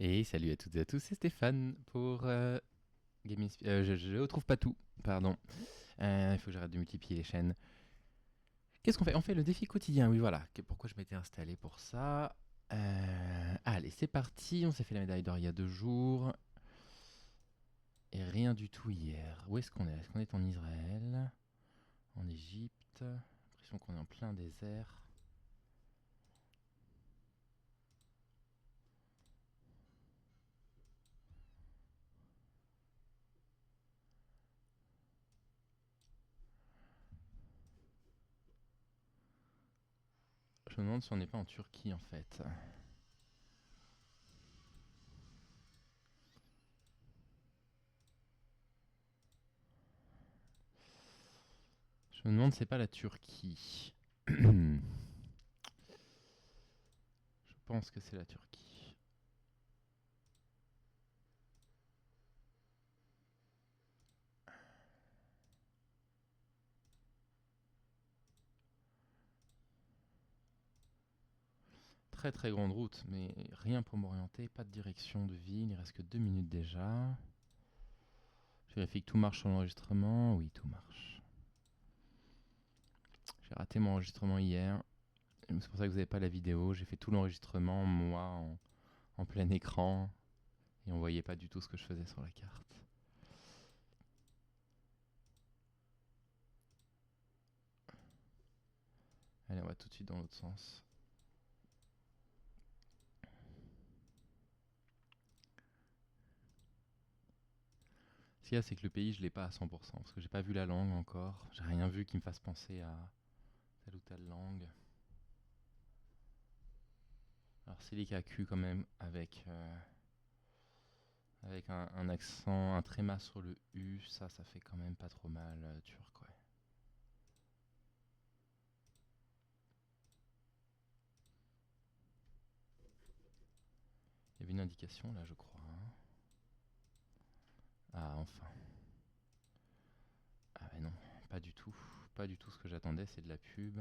Et salut à toutes et à tous, c'est Stéphane pour Gaming je retrouve pas tout, pardon. Il faut que j'arrête de multiplier les chaînes. Qu'est-ce qu'on fait? On fait le défi quotidien, oui voilà. Pourquoi je m'étais installé pour ça? Allez, c'est parti. On s'est fait la médaille d'or il y a 2 jours. Et rien du tout hier. Où est-ce qu'on est? Est-ce qu'on est en Israël? En Égypte? J'ai l'impression qu'on est en plein désert. Je me demande si on n'est pas en Turquie en fait. Je me demande si c'est pas la Turquie. Je pense que c'est la Turquie. Très très grande route, mais rien pour m'orienter, pas de direction de ville, il reste que 2 minutes déjà. Je vérifie que tout marche sur l'enregistrement, oui tout marche. J'ai raté mon enregistrement hier, c'est pour ça que vous n'avez pas la vidéo, j'ai fait tout l'enregistrement moi en plein écran, et on voyait pas du tout ce que je faisais sur la carte. Allez, on va tout de suite dans l'autre sens. Ce qu'il y a, c'est que le pays, je l'ai pas à 100%, parce que j'ai pas vu la langue encore, j'ai rien vu qui me fasse penser à telle ou telle langue. Alors c'est les KQ quand même, avec un accent, un tréma sur le U, ça fait quand même pas trop mal turc, ouais. Il y avait une indication là, je crois, hein. Ah, enfin. Ah, mais non, pas du tout. Pas du tout ce que j'attendais, c'est de la pub.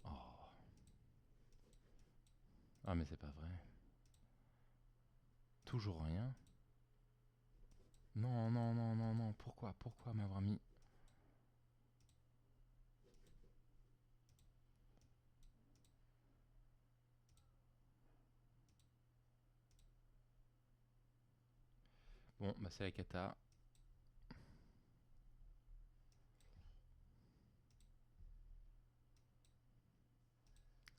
Oh. Ah, mais c'est pas vrai. Toujours rien. Non, non, non, non, non. Pourquoi m'avoir mis. Bon, bah c'est la cata.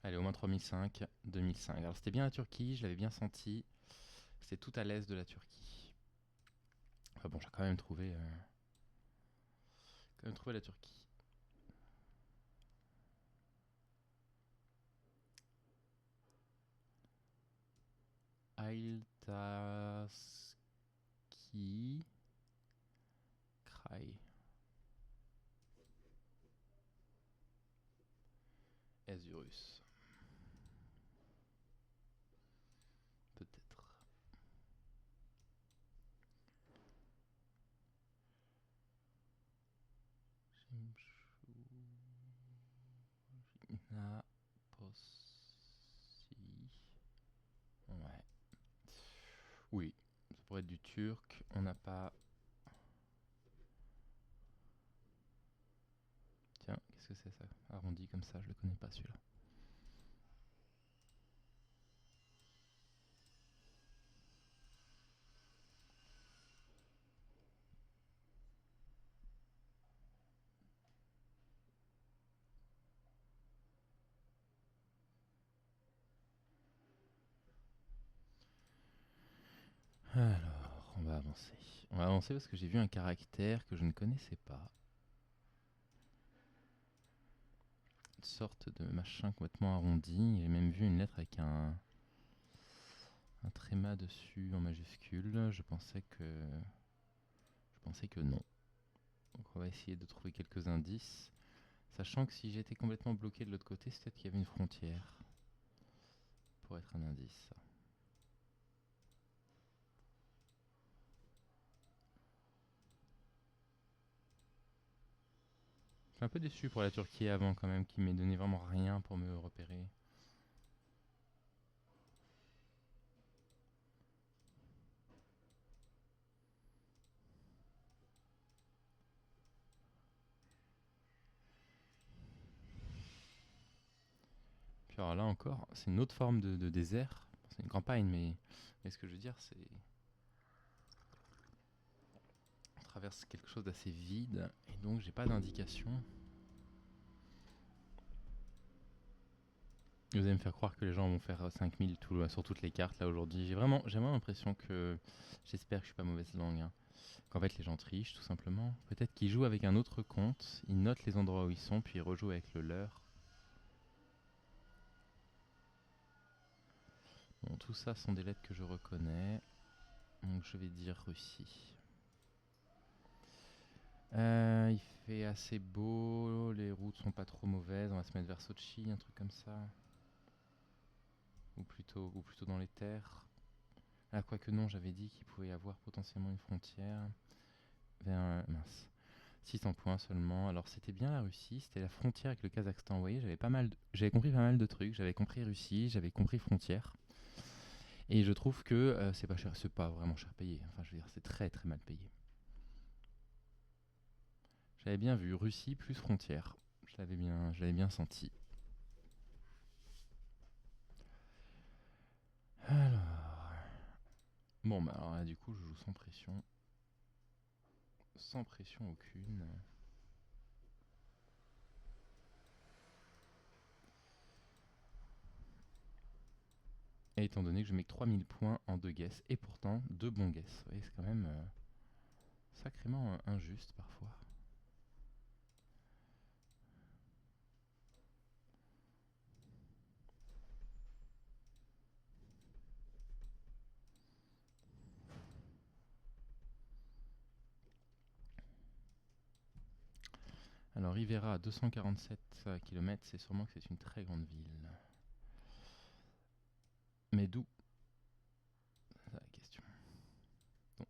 Allez, au moins 3005, 2005. Alors c'était bien la Turquie, je l'avais bien senti. C'était tout à l'est de la Turquie. Enfin bon, j'ai quand même trouvé la Turquie. Ailtaski Krai. Est du russe. Peut-être. Jimna Possi. Ouais. Oui, ça pourrait être du turc. On n'a pas. Tiens, qu'est-ce que c'est ça? Arrondi comme ça, je le connais pas celui-là. Alors, on va avancer. On va avancer parce que j'ai vu un caractère que je ne connaissais pas. Une sorte de machin complètement arrondi. J'ai même vu une lettre avec un tréma dessus en majuscule. Je pensais que non. Donc on va essayer de trouver quelques indices. Sachant que si j'étais complètement bloqué de l'autre côté, c'est peut-être qu'il y avait une frontière. Pour être un indice. Je suis un peu déçu pour la Turquie avant quand même, qui m'ait donné vraiment rien pour me repérer. Puis alors là encore, c'est une autre forme de désert. C'est une campagne, mais ce que je veux dire, c'est... On traverse quelque chose d'assez vide, et donc j'ai pas d'indication. Vous allez me faire croire que les gens vont faire 5000 sur toutes les cartes là aujourd'hui. J'ai vraiment l'impression que... J'espère que je suis pas mauvaise langue. Hein. Qu'en fait les gens trichent tout simplement. Peut-être qu'ils jouent avec un autre compte, ils notent les endroits où ils sont, puis ils rejouent avec le leur. Bon, tout ça sont des lettres que je reconnais. Donc je vais dire Russie. Il fait assez beau, les routes sont pas trop mauvaises, on va se mettre vers Sochi, un truc comme ça. Ou plutôt dans les terres. Ah, quoique non, j'avais dit qu'il pouvait y avoir potentiellement une frontière. Vers, mince. 600 points seulement. Alors c'était bien la Russie, c'était la frontière avec le Kazakhstan. Vous voyez, j'avais compris pas mal de trucs. J'avais compris Russie, j'avais compris frontière. Et je trouve que c'est pas cher, c'est pas vraiment cher payé. Enfin, je veux dire, c'est très très mal payé. J'avais bien vu Russie plus frontière. Je l'avais bien senti. Alors. Bon, bah alors là, du coup, je joue sans pression. Sans pression aucune. Et étant donné que je mets que 3000 points en 2 guesses, et pourtant 2 bons guesses. Vous voyez, c'est quand même sacrément injuste parfois. Alors Rivera à 247 km, c'est sûrement que c'est une très grande ville. Mais d'où? C'est la question. Donc.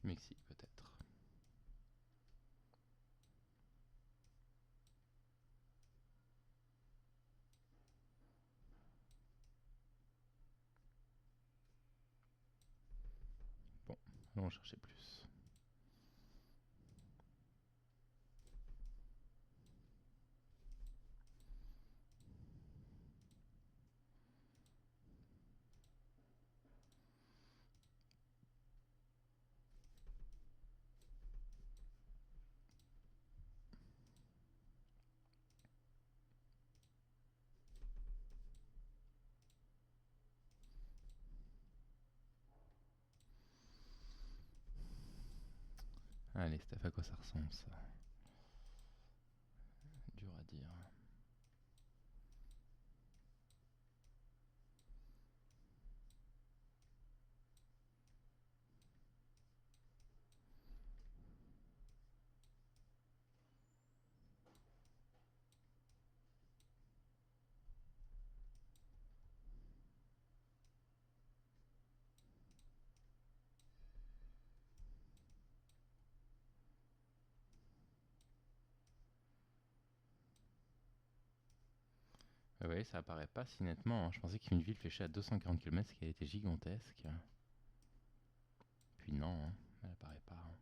Mexique peut-être. Bon, allons chercher plus. Allez, Steph, à quoi ça ressemble ça? Dur à dire. Oui, ça apparaît pas si nettement. Hein. Je pensais qu'une ville fléchée à 240 km, ce qui a été gigantesque. Puis non, hein, elle apparaît pas. Hein.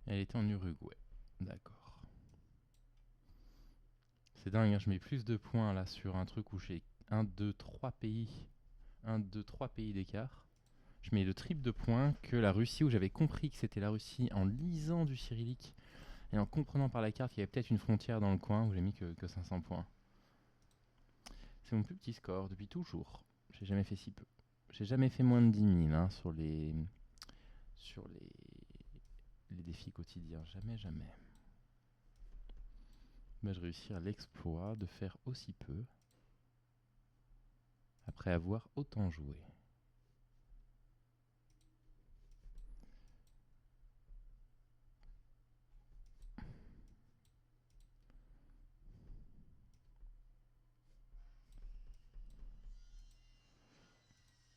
Elle était en Uruguay. D'accord. C'est dingue, hein, je mets plus de points là sur un truc où j'ai 1, 2, 3 pays. 1, 2, 3 pays d'écart. Je mets le triple de points que la Russie, où j'avais compris que c'était la Russie en lisant du cyrillique et en comprenant par la carte qu'il y avait peut-être une frontière dans le coin, où j'ai mis que 500 points. C'est mon plus petit score depuis toujours. J'ai jamais fait si peu. J'ai jamais fait moins de 10 000 sur les défis quotidiens. Jamais, jamais. Mais je réussis à l'exploit de faire aussi peu après avoir autant joué.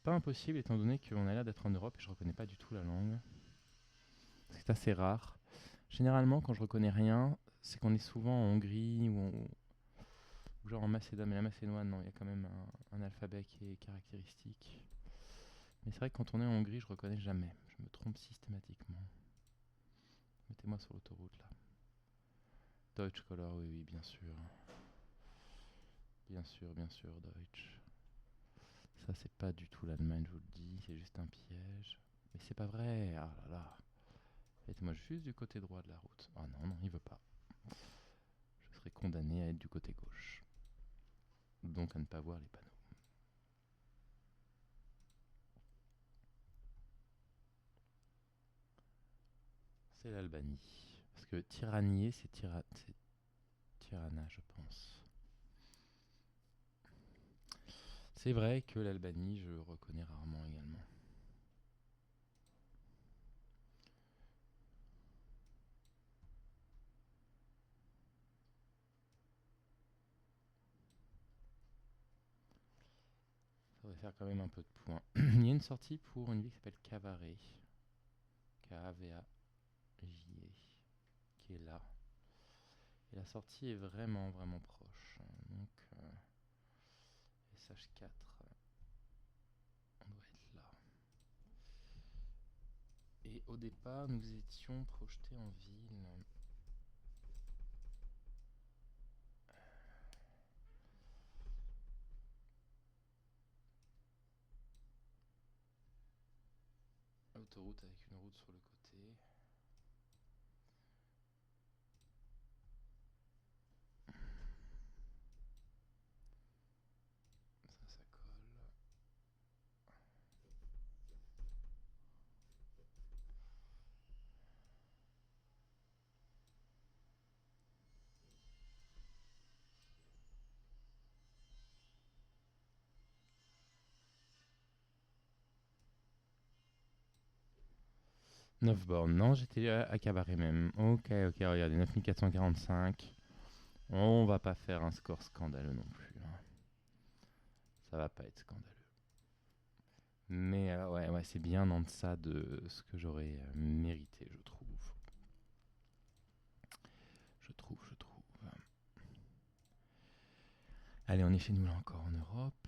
Pas impossible étant donné qu'on a l'air d'être en Europe et je reconnais pas du tout la langue. C'est assez rare. Généralement, quand je reconnais rien, c'est qu'on est souvent en Hongrie ou genre en Macédoine. Mais la Macédoine, non, il y a quand même un alphabet qui est caractéristique. Mais c'est vrai que quand on est en Hongrie, je reconnais jamais. Je me trompe systématiquement. Mettez-moi sur l'autoroute là. Deutsch Color, oui, oui, bien sûr. Bien sûr, Deutsch. Ça, c'est pas du tout l'Allemagne, je vous le dis, c'est juste un piège. Mais c'est pas vrai, ah là là. Mettez-moi juste du côté droit de la route. Ah non, non, il veut pas. Je serais condamné à être du côté gauche. Donc à ne pas voir les panneaux. C'est l'Albanie. Parce que tyrannier, c'est Tirana, je pense. C'est vrai que l'Albanie, je reconnais rarement également. Ça va faire quand même un peu de points. Il y a une sortie pour une ville qui s'appelle Cavaret. K-A-V-A-J-E. Qui est là. Et la sortie est vraiment, vraiment proche. Donc, SH4, on doit être là. Et au départ, nous étions projetés en ville. Autoroute avec une route sur le côté. Ça colle. Neuf bornes. Non, j'étais à Cabaret même. Ok, regardez, 9445. On va pas faire un score scandaleux non plus. Ça va pas être scandaleux. Mais ouais, c'est bien en deçà de ce que j'aurais mérité, je trouve. Je trouve. Allez, on est chez nous là encore en Europe.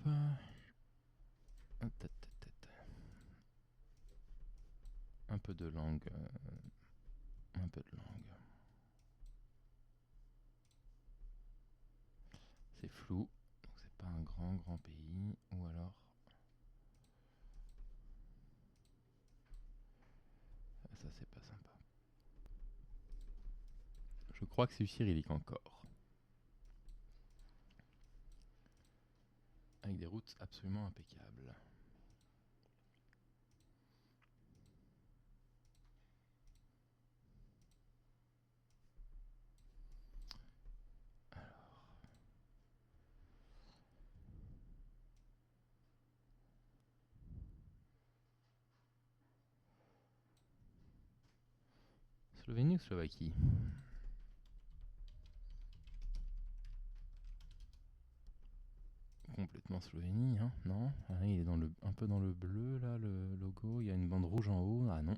Un peu de langue. C'est flou, donc c'est pas un grand pays. Ou alors. Ça, c'est pas sympa. Je crois que c'est du cyrillique encore. Avec des routes absolument impeccables. Slovénie ou Slovaquie? Complètement Slovénie, hein? Non? Ah, il est un peu dans le bleu là, le logo. Il y a une bande rouge en haut. Ah non.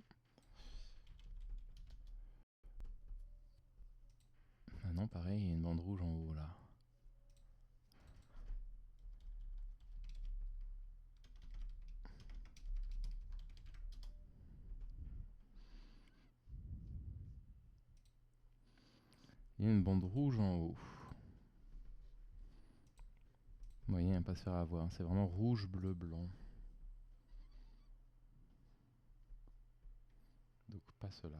Ah non, pareil, il y a une bande rouge en haut là. Il y a une bande rouge en haut. Vous voyez, pas se faire avoir. C'est vraiment rouge, bleu, blanc. Donc pas cela.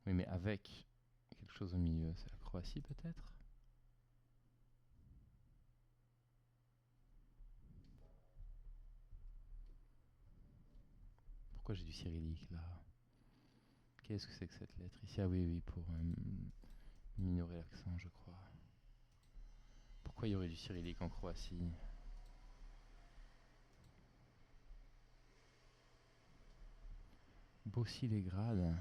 Oui, mais avec quelque chose au milieu. C'est la Croatie peut-être? Pourquoi j'ai du cyrillique là? Qu'est-ce que c'est que cette lettre ici? Ah oui, oui, pour minorer l'accent, je crois. Pourquoi il y aurait du cyrillique en Croatie? Bosilegrad.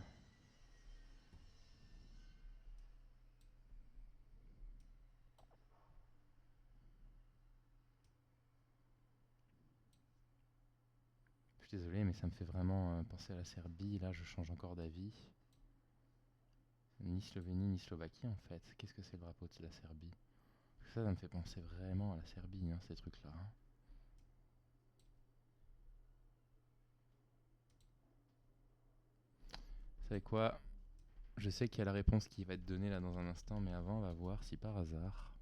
Je suis désolé, mais ça me fait vraiment penser à la Serbie. Là, je change encore d'avis. Ni Slovénie, ni Slovaquie, en fait. Qu'est-ce que c'est le drapeau de la Serbie? Ça me fait penser vraiment à la Serbie, hein, ces trucs-là, hein. Vous savez quoi? Je sais qu'il y a la réponse qui va être donnée là dans un instant, mais avant, on va voir si par hasard...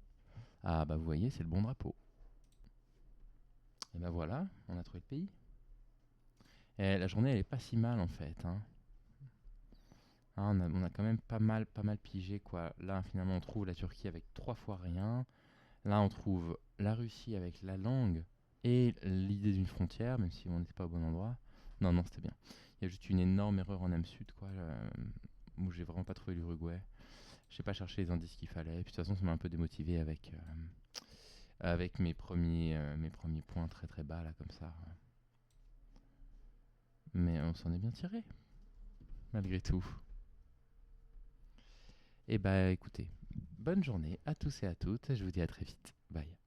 Ah, bah vous voyez, c'est le bon drapeau. Et bah voilà, on a trouvé le pays. Et la journée, elle est pas si mal, en fait, hein. Ah, on a quand même pas mal pigé, quoi. Là, finalement, on trouve la Turquie avec 3 fois rien. Là, on trouve la Russie avec la langue et l'idée d'une frontière, même si on n'était pas au bon endroit. Non, non, c'était bien. Il y a juste une énorme erreur en Am-Sud, quoi, où j'ai vraiment pas trouvé l'Uruguay. J'ai pas cherché les indices qu'il fallait. Puis de toute façon, ça m'a un peu démotivé avec mes premiers points très très bas, là, comme ça. Mais on s'en est bien tiré, malgré tout. Et bah écoutez, bonne journée à tous et à toutes. Je vous dis à très vite. Bye.